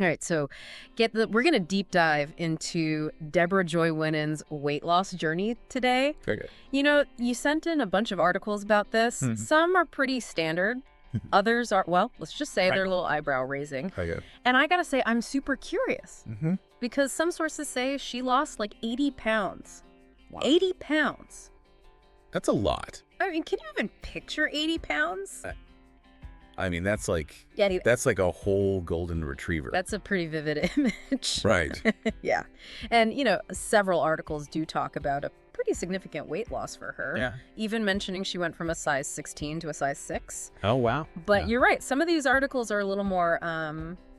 All right, so we're going to deep dive into Deborah Joy Winans' weight loss journey today. Very good. You know, you sent in a bunch of articles about this. Some are pretty standard. Others are, well, let's just say they're a little eyebrow raising. Very good. And I got to say, I'm super curious because some sources say she lost like 80 pounds. Wow. 80 pounds. That's a lot. I mean, can you even picture 80 pounds? I mean, that's like Yeah, that's like a whole golden retriever. that's a pretty vivid image. Right. Yeah. And, you know, several articles do talk about a pretty significant weight loss for her. Yeah. Even mentioning she went from a size 16 to a size 6. Oh, wow. But you're right. Some of these articles are a little more,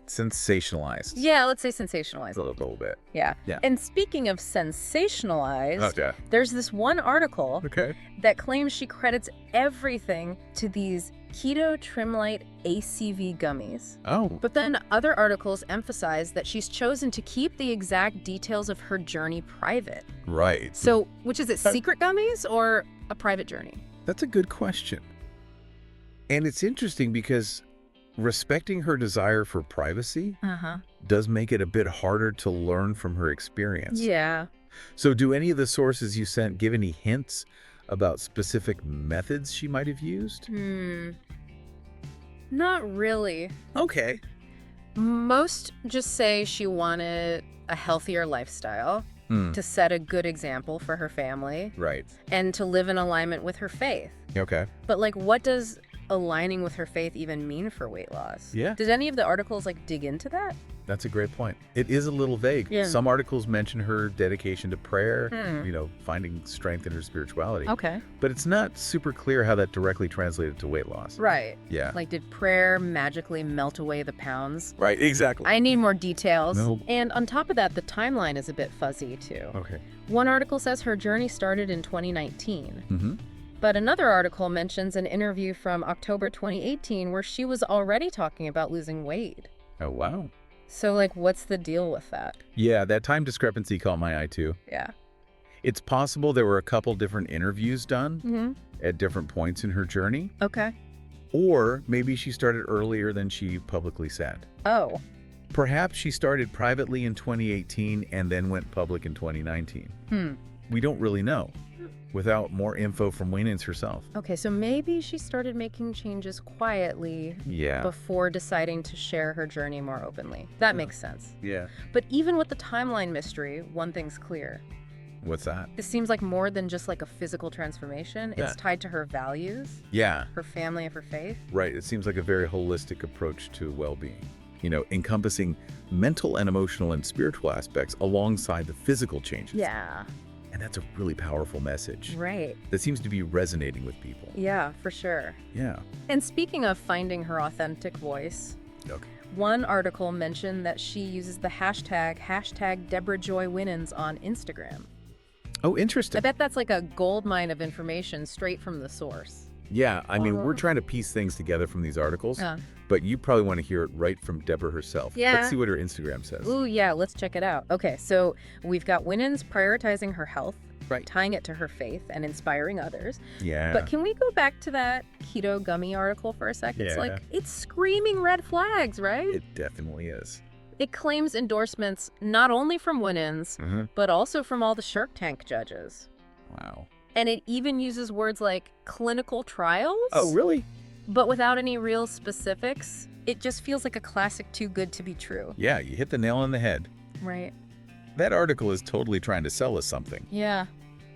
Sensationalized. yeah, let's say sensationalized. A little bit. Yeah. Yeah. And speaking of sensationalized, Oh, yeah. there's this one article Okay. that claims she credits everything to these keto trimlite ACV gummies. Oh. But then other articles emphasize that she's chosen to keep the exact details of her journey private. Right. So, which is it, secret gummies or a private journey? That's a good question. And it's interesting because respecting her desire for privacy does make it a bit harder to learn from her experience. Yeah. So do any of the sources you sent give any hints about specific methods she might have used? Not really. Okay. Most just say she wanted a healthier lifestyle to set a good example for her family Right. and to live in alignment with her faith. Okay. But like, what does aligning with her faith even mean for weight loss? Yeah. Did any of the articles like dig into that? That's a great point. It is a little vague. Yeah. Some articles mention her dedication to prayer, you know, finding strength in her spirituality. Okay. But it's not super clear how that directly translated to weight loss. Right. Yeah. Like, did prayer magically melt away the pounds? Right, exactly. I need more details. Nope. And on top of that, the timeline is a bit fuzzy too. Okay. One article says her journey started in 2019. Mm-hmm. But another article mentions an interview from October 2018 where she was already talking about losing weight. Oh, wow. So, like, what's the deal with that? Yeah, that time discrepancy caught my eye too. Yeah. It's possible there were a couple different interviews done at different points in her journey, Okay. or maybe she started earlier than she publicly said. Oh. Perhaps she started privately in 2018 and then went public in 2019. We don't really know without more info from Winans herself. Okay, so maybe she started making changes quietly Yeah. before deciding to share her journey more openly. That makes sense. Yeah. But even with the timeline mystery, one thing's clear. What's that? This seems like more than just like a physical transformation. Yeah. It's tied to her values, Yeah. her family, and her faith. Right. It seems like a very holistic approach to well-being, you know, encompassing mental and emotional and spiritual aspects alongside the physical changes. Yeah, And that's a really powerful message right. that seems to be resonating with people. Yeah, for sure. Yeah. And speaking of finding her authentic voice, Okay. one article mentioned that she uses the hashtag Deborah Joy Winans on Instagram. Oh, I interesting. bet that's like a goldmine of information straight from the source. Yeah. I mean, we're trying to piece things together from these articles, but you probably want to hear it right from Deborah herself. Yeah. Let's see what her Instagram says. Ooh, yeah, let's check it out. Okay, so we've got Winans prioritizing her health, Right. tying it to her faith and inspiring others. Yeah. But can we go back to that keto gummy article for a second? It's Yeah. like, it's screaming red flags, right? It definitely is. It claims endorsements not only from Winans, but also from all the Shark Tank judges. Wow. And it even uses words like clinical trials. Oh, really? But without any real specifics. It just feels like a classic too good to be true. Yeah, you hit the nail on the head. Right. That article is totally trying to sell us something, Yeah.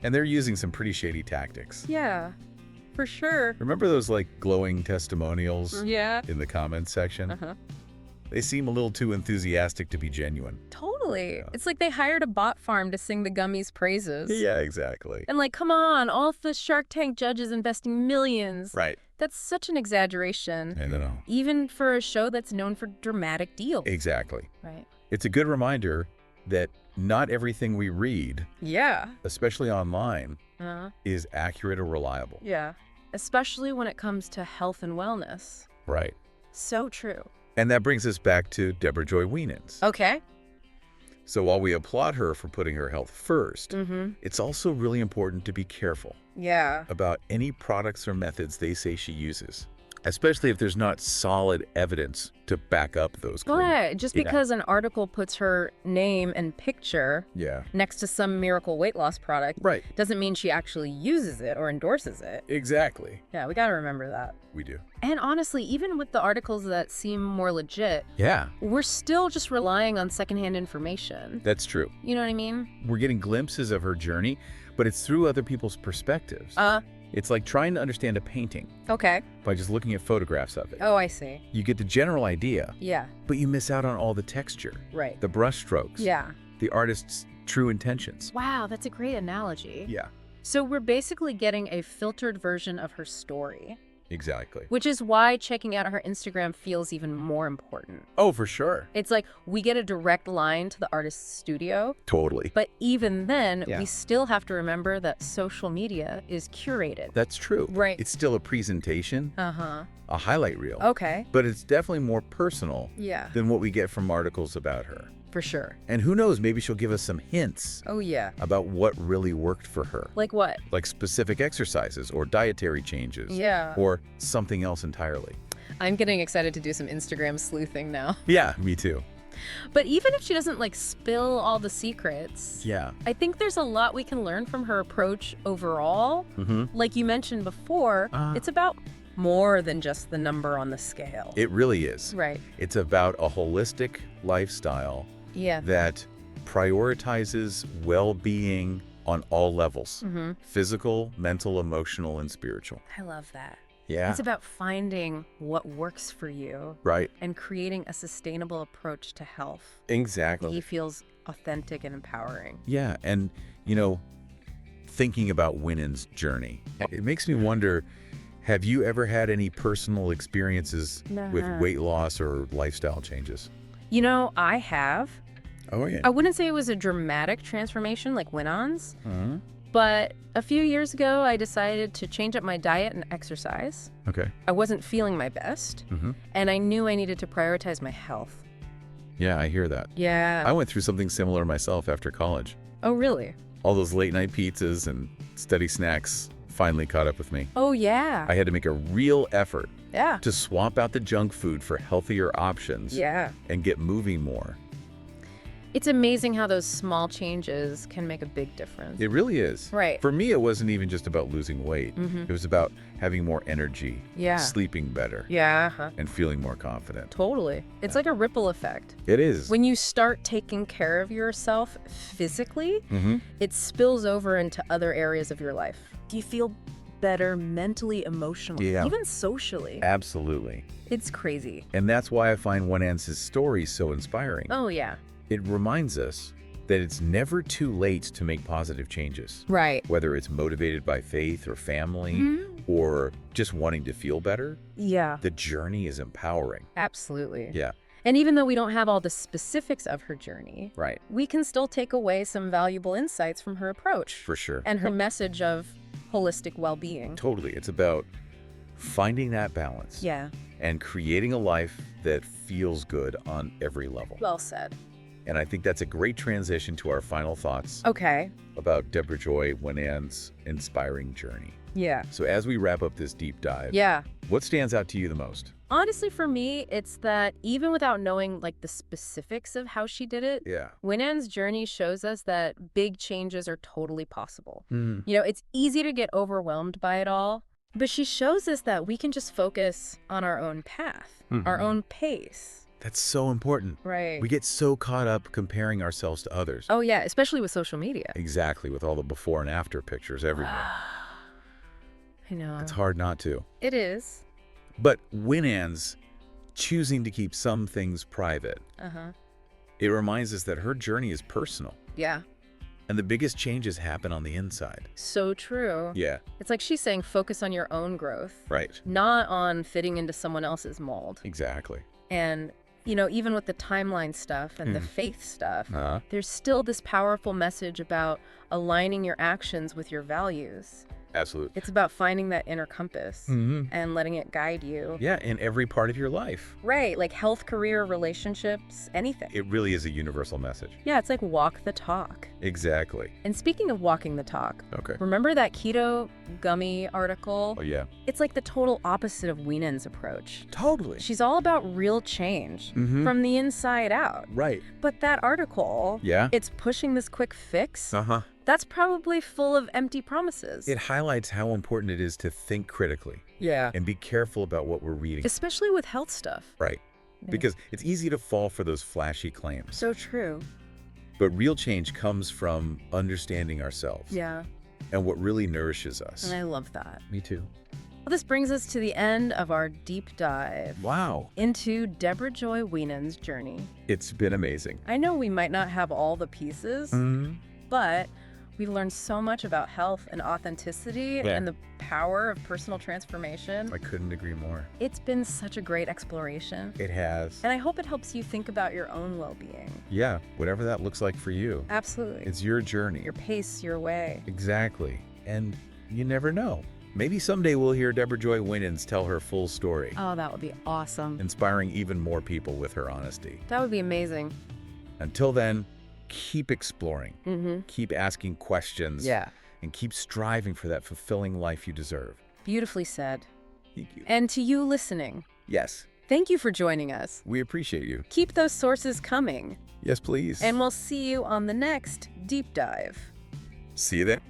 and they're using some pretty shady tactics. Yeah. For sure. Remember those like glowing testimonials Yeah. in the comments section? Uh-huh. They seem a little too enthusiastic to be genuine. Totally. Yeah. It's like they hired a bot farm to sing the gummies' praises. Yeah, exactly. And like, come on, all the Shark Tank judges investing millions. Right. That's such an exaggeration. I don't know. Even for a show that's known for dramatic deals. Exactly. Right. It's a good reminder that not everything we read, Yeah. especially online, Uh-huh. is accurate or reliable. Yeah. Especially when it comes to health and wellness. Right. So true. And that brings us back to Deborah Joy Winans. Okay. So while we applaud her for putting her health first, Mm-hmm. it's also really important to be careful Yeah. about any products or methods they say she uses. especially if there's not solid evidence to back up those claims. But just because an article puts her name and picture next to some miracle weight loss product doesn't mean she actually uses it or endorses it. Exactly. Yeah, we got to remember that. We do. And honestly, even with the articles that seem more legit, we're still just relying on secondhand information. That's true. You know what I mean? We're getting glimpses of her journey, but it's through other people's perspectives. It's like trying to understand a painting. Okay. By just looking at photographs of it. Oh, I see. You get the general idea. Yeah. But you miss out on all the texture. Right. The brush strokes. Yeah. The artist's true intentions. Wow, that's a great analogy. Yeah. So we're basically getting a filtered version of her story. Exactly. Which is why checking out her Instagram feels even more important. Oh, for sure. It's like we get a direct line to the artist's studio. Totally. But even then, we still have to remember that social media is curated. That's true. Right. It's still a presentation. A highlight reel. Okay. But it's definitely more personal than what we get from articles about her. For sure. And who knows, maybe she'll give us some hints. Oh, yeah. About what really worked for her. Like what? Like specific exercises or dietary changes. Yeah. Or something else entirely. I'm getting excited to do some Instagram sleuthing now. Yeah, me too. But even if she doesn't like spill all the secrets, I think there's a lot we can learn from her approach overall. Like you mentioned before, it's about more than just the number on the scale. It really is. Right. It's about a holistic lifestyle that prioritizes well-being on all levels. Physical, mental, emotional, and spiritual. I love that. Yeah. It's about finding what works for you. Right. And creating a sustainable approach to health. Exactly. He feels authentic and empowering. Yeah. And, you know, thinking about Winans' journey, it makes me wonder, have you ever had any personal experiences with weight loss or lifestyle changes? You know, I have. Oh, yeah. I wouldn't say it was a dramatic transformation like Winans, but a few years ago, I decided to change up my diet and exercise. Okay. I wasn't feeling my best, and I knew I needed to prioritize my health. Yeah, I hear that. Yeah. I went through something similar myself after college. Oh, really? All those late-night pizzas and steady snacks finally caught up with me. Oh, yeah. I had to make a real effort Yeah. to swap out the junk food for healthier options and get moving more. It's amazing how those small changes can make a big difference. It really is. Right. For me, it wasn't even just about losing weight. It was about having more energy, sleeping better, and feeling more confident. Totally. It's like a ripple effect. It is. When you start taking care of yourself physically, it spills over into other areas of your life. Do you feel better mentally, emotionally, even socially? Absolutely. It's crazy. And that's why I find Winans' story so inspiring. Oh, yeah. It reminds us that it's never too late to make positive changes. Right. Whether it's motivated by faith or family or just wanting to feel better. Yeah. The journey is empowering. Absolutely. Yeah. And even though we don't have all the specifics of her journey, we can still take away some valuable insights from her approach. For sure. And her message of holistic well-being. Totally. It's about finding that balance. Yeah. And creating a life that feels good on every level. Well said. And I think that's a great transition to our final thoughts. Okay. About Deborah Joy Winans' inspiring journey. Yeah. So as we wrap up this deep dive, what stands out to you the most? Honestly, for me, it's that even without knowing like the specifics of how she did it, Winans' journey shows us that big changes are totally possible. You know, it's easy to get overwhelmed by it all, but she shows us that we can just focus on our own path, our own pace. That's so important. Right. We get so caught up comparing ourselves to others. Oh, yeah, especially with social media. Exactly, with all the before and after pictures everywhere. I know. It's hard not to. It is. But Winans choosing to keep some things private, it reminds us that her journey is personal. Yeah. And the biggest changes happen on the inside. So true. Yeah. It's like she's saying focus on your own growth. Right. Not on fitting into someone else's mold. Exactly. And, you know, even with the timeline stuff and the faith stuff, there's still this powerful message about aligning your actions with your values. Absolutely. It's about finding that inner compass and letting it guide you. Yeah, in every part of your life. Right, like health, career, relationships, anything. It really is a universal message. Yeah, it's like walk the talk. Exactly. And speaking of walking the talk, remember that keto gummy article? Oh, yeah. It's like the total opposite of Winans' approach. Totally. She's all about real change from the inside out. Right. But that article, it's pushing this quick fix. That's probably full of empty promises. It highlights how important it is to think critically. Yeah. And be careful about what we're reading. Especially with health stuff. Right. Yeah. Because it's easy to fall for those flashy claims. So true. But real change comes from understanding ourselves. Yeah. And what really nourishes us. And I love that. Me too. Well, this brings us to the end of our deep dive. Wow. Into Deborah Joy Winans' journey. It's been amazing. I know we might not have all the pieces, but we've learned so much about health and authenticity and the power of personal transformation. I couldn't agree more. It's been such a great exploration. It has. And I hope it helps you think about your own well-being. Yeah, whatever that looks like for you. Absolutely. It's your journey. Your pace, your way. Exactly. And you never know. Maybe someday we'll hear Deborah Joy Winans tell her full story. Oh, that would be awesome. Inspiring even more people with her honesty. That would be amazing. Until then, keep exploring. Keep asking questions. Yeah. And keep striving for that fulfilling life you deserve. Beautifully said. Thank you. And to you listening. Yes. Thank you for joining us. We appreciate you. Keep those sources coming. Yes, please. And we'll see you on the next Deep Dive. See you then.